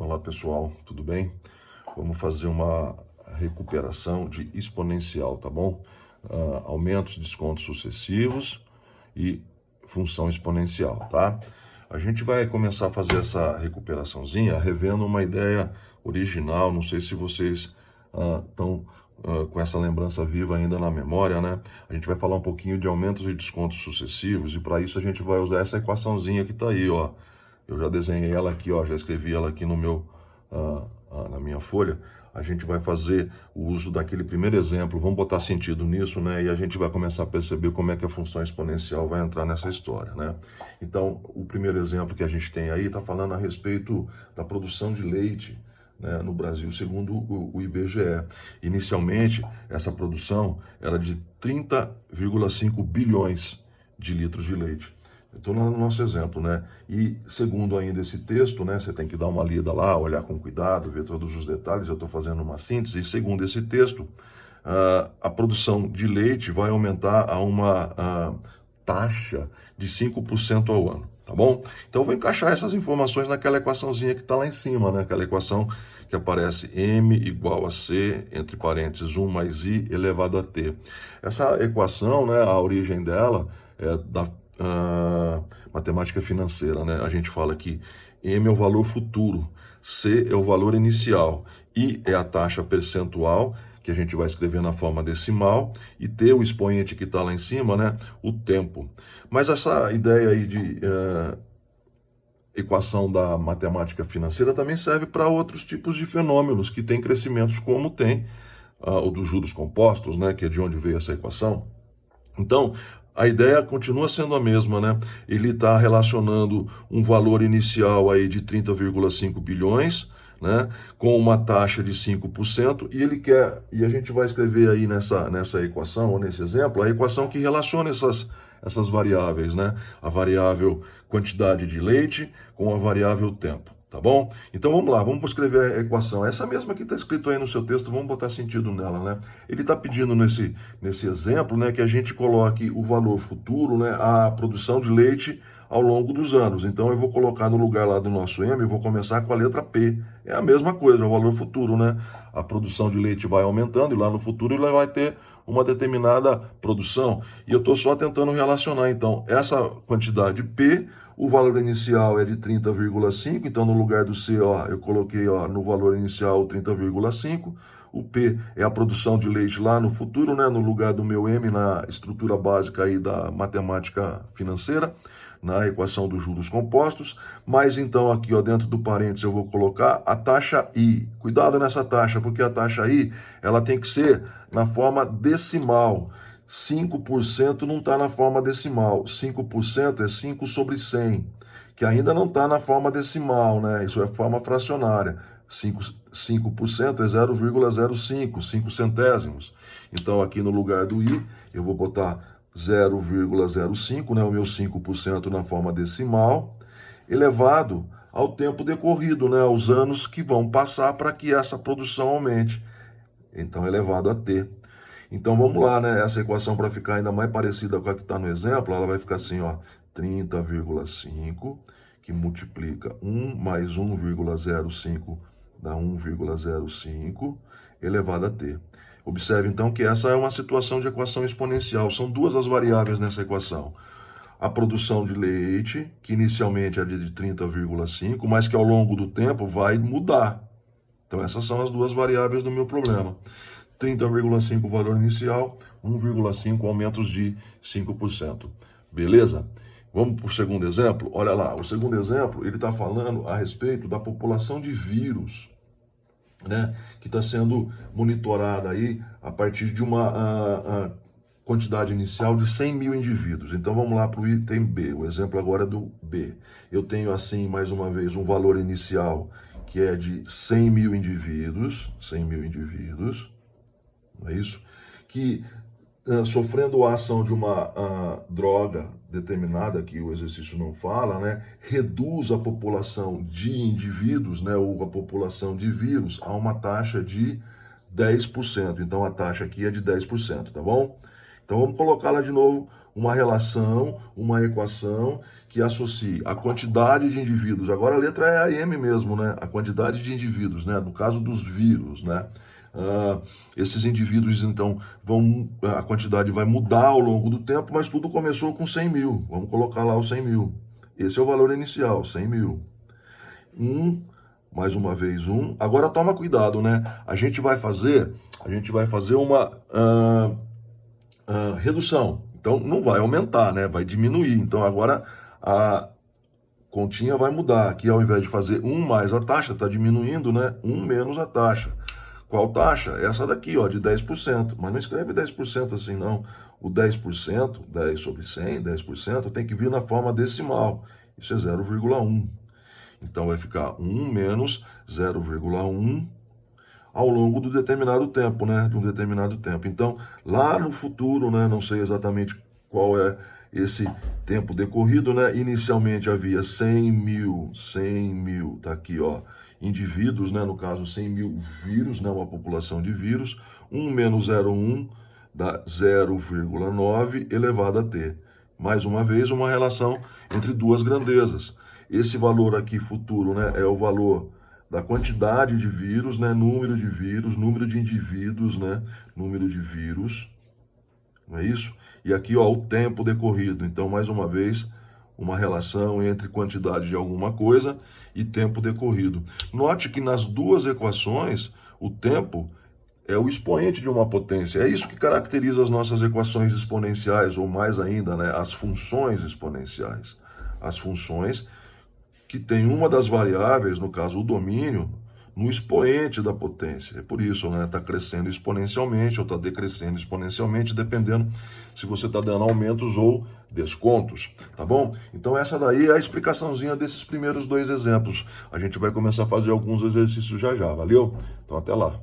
Olá pessoal, tudo bem? Vamos fazer uma recuperação de exponencial, tá bom? Aumentos, descontos sucessivos e função exponencial, tá? A gente vai começar a fazer essa recuperaçãozinha revendo uma ideia original. Não sei se vocês estão com essa lembrança viva ainda na memória, né? A gente vai falar um pouquinho de aumentos e descontos sucessivos e para isso a gente vai usar essa equaçãozinha que está aí, ó. Eu já desenhei ela aqui, ó, já escrevi ela aqui no meu, na minha folha. A gente vai fazer o uso daquele primeiro exemplo, vamos botar sentido nisso, né? E a gente vai começar a perceber como é que a função exponencial vai entrar nessa história, né? Então, o primeiro exemplo que a gente tem aí está falando a respeito da produção de leite, né, no Brasil, segundo o IBGE. Inicialmente, essa produção era de 30,5 bilhões de litros de leite. Estou no nosso exemplo, né? E segundo ainda esse texto, né? Você tem que dar uma lida lá, olhar com cuidado, ver todos os detalhes. Eu estou fazendo uma síntese. E segundo esse texto, a produção de leite vai aumentar a uma taxa de 5% ao ano, tá bom? Então eu vou encaixar essas informações naquela equaçãozinha que está lá em cima, né? Aquela equação que aparece M igual a C, entre parênteses, 1 mais I elevado a T. Essa equação, né? A origem dela é da matemática financeira, né? A gente fala que M é o valor futuro, C é o valor inicial, I é a taxa percentual, que a gente vai escrever na forma decimal, e T, o expoente que está lá em cima, né? O tempo. Mas essa ideia aí de equação da matemática financeira também serve para outros tipos de fenômenos que têm crescimentos, como tem o dos juros compostos, né? Que é de onde veio essa equação. Então, a ideia continua sendo a mesma, né? Ele está relacionando um valor inicial aí de 30,5 bilhões, né? Com uma taxa de 5%, e ele quer, e a gente vai escrever aí nessa equação, ou nesse exemplo, a equação que relaciona essas variáveis, né? A variável quantidade de leite com a variável tempo. Tá bom? Então vamos lá, vamos escrever a equação. Essa mesma que está escrito aí no seu texto, vamos botar sentido nela, né? Ele está pedindo nesse exemplo, né, que a gente coloque o valor futuro, né, a produção de leite ao longo dos anos. Então eu vou colocar no lugar lá do nosso M, eu vou começar com a letra P. É a mesma coisa, o valor futuro, né? A produção de leite vai aumentando e lá no futuro ele vai ter uma determinada produção. E eu estou só tentando relacionar, então, essa quantidade P. O valor inicial é de 30,5, então no lugar do C, ó, eu coloquei ó, no valor inicial 30,5. O P é a produção de leite lá no futuro, né, no lugar do meu M na estrutura básica aí da matemática financeira, na equação dos juros compostos. Mas então aqui ó, dentro do parênteses eu vou colocar a taxa I. Cuidado nessa taxa, porque a taxa I ela tem que ser na forma decimal. 5% não está na forma decimal, 5% é 5 sobre 100, que ainda não está na forma decimal, né? Isso é forma fracionária. 5% é 0,05, 5 centésimos. Então, aqui no lugar do I, eu vou botar 0,05, né? O meu 5% na forma decimal, elevado ao tempo decorrido, né? Aos anos que vão passar para que essa produção aumente. Então, elevado a T. Então vamos lá, né? Essa equação, para ficar ainda mais parecida com a que está no exemplo, ela vai ficar assim, ó, 30,5, que multiplica 1 mais 1,05 dá 1,05 elevado a t. Observe então que essa é uma situação de equação exponencial. São duas as variáveis nessa equação. A produção de leite, que inicialmente é de 30,5, mas que ao longo do tempo vai mudar. Então essas são as duas variáveis do meu problema. 30,5 valor inicial, 1,5 aumentos de 5%. Beleza? Vamos para o segundo exemplo? Olha lá, o segundo exemplo, ele está falando a respeito da população de vírus, né, que está sendo monitorada aí a partir de uma quantidade inicial de 100 mil indivíduos. Então vamos lá para o item B, o exemplo agora é do B. Eu tenho assim, mais uma vez, um valor inicial que é de 100 mil indivíduos, não é isso? Que sofrendo a ação de uma droga determinada, que o exercício não fala, né, reduz a população de indivíduos, né, ou a população de vírus a uma taxa de 10%. Então a taxa aqui é de 10%, tá bom? Então vamos colocar lá de novo uma relação, uma equação que associe a quantidade de indivíduos, agora a letra é a M mesmo, né? A quantidade de indivíduos, né? No caso dos vírus, né? Esses indivíduos, então, a quantidade vai mudar ao longo do tempo, mas tudo começou com 100 mil. Vamos colocar lá os 100 mil. Esse é o valor inicial, 100 mil. Mais uma vez 1. Agora toma cuidado, né? A gente vai fazer uma redução. Então, não vai aumentar, né? Vai diminuir. Então, agora a continha vai mudar. Aqui, ao invés de fazer 1 mais a taxa, está diminuindo, né? 1 menos a taxa. Qual taxa? Essa daqui, ó, de 10%. Mas não escreve 10% assim, não. O 10%, 10 sobre 100, 10%, tem que vir na forma decimal. Isso é 0,1. Então, vai ficar 1 menos 0,1 ao longo do determinado tempo, né? De um determinado tempo. Então, lá no futuro, né? Não sei exatamente qual é esse tempo decorrido, né? Inicialmente havia 100 mil, tá aqui, ó, indivíduos, né? No caso, 100 mil vírus, né? Uma população de vírus. 1 menos 0,1 dá 0,9 elevado a t. Mais uma vez, uma relação entre duas grandezas. Esse valor aqui futuro, né? É o valor da quantidade de vírus, né? Número de vírus, número de indivíduos, né? Número de vírus, não é isso? E aqui, ó, o tempo decorrido. Então, mais uma vez, uma relação entre quantidade de alguma coisa e tempo decorrido. Note que nas duas equações, o tempo é o expoente de uma potência. É isso que caracteriza as nossas equações exponenciais, ou mais ainda, né? As funções exponenciais. As funções que tem uma das variáveis, no caso o domínio, no expoente da potência. É por isso, né? Está crescendo exponencialmente ou está decrescendo exponencialmente, dependendo se você está dando aumentos ou descontos, tá bom? Então essa daí é a explicaçãozinha desses primeiros dois exemplos. A gente vai começar a fazer alguns exercícios já já, valeu? Então até lá.